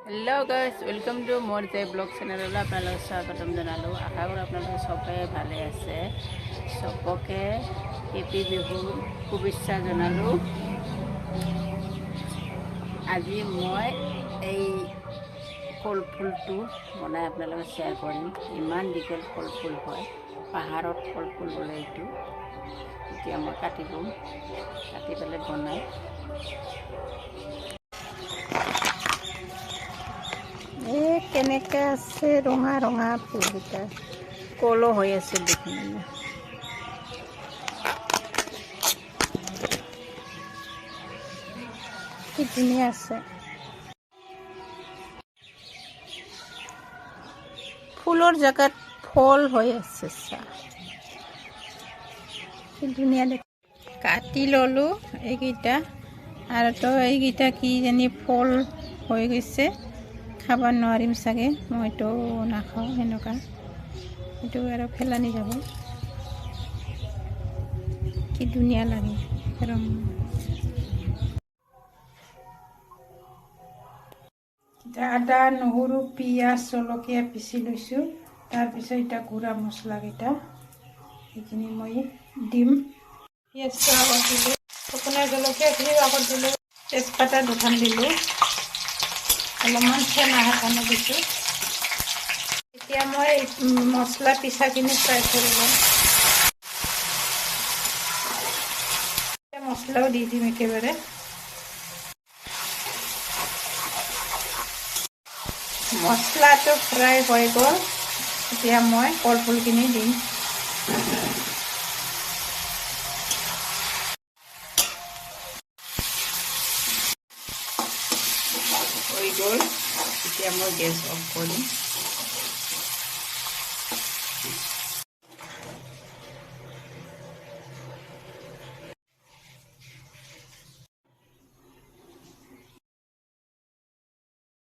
Hello' guys, welcome to মোৰ J blog চেনেললৈ আপোনালোকক স্বাগতম জনালোঁ। আশা কৰোঁ আপোনালোকে চবেই ভালে আছে। চবকে হেপী বিহুৰ শুভেচ্ছা জনালোঁ। আজি মই এই কল ফুলটো বনাই আপোনালোকক শ্বেয়াৰ কৰিম। ইমান দীঘল কল ফুল হয়, পাহাৰত কল ফুল বোলে এইটো। এতিয়া মই কাটি পেলাই বনাই কেনেকৈ আছে ৰঙা ৰঙা ফুলকেইটা, কলো হৈ আছে দেখোন। কি ধুনীয়া আছে। ফুলৰ জেগাত ফল হৈ আছে, কি ধুনীয়া দেখ। কাটি ল'লোঁ এইকেইটা, আৰু তো এইকেইটা কি জানি ফল হৈ গৈছে, খাব নোৱাৰিম চাগে। মইতো নাখাওঁ সেনেকুৱা, সেইটো আৰু পেলানি যাব। কি ধুনীয়া লাগে ৰং। আদা, নহৰু, পিঁয়াজ, জলকীয়া পিচি লৈছোঁ। তাৰপিছত এতিয়া গুড়া মছলাকেইটা সেইখিনি মই দিম। পিঁয়াজটো আগত দিলোঁ, শুকনা জলকীয়াখিনি আগত দিলোঁ, তেজপাতা দুখন দিলোঁ, অলপমান চেনা কাৰণে দিছোঁ। এতিয়া মই মছলা পিঠাখিনি ফ্ৰাই কৰি ল'ম। মছলাও দি দিম একেবাৰে। মছলাটো ফ্ৰাই হৈ গ'ল, এতিয়া মই কলফুলখিনি দিম। হৈ গ'ল, এতিয়া মই গেছ অফ কৰিম।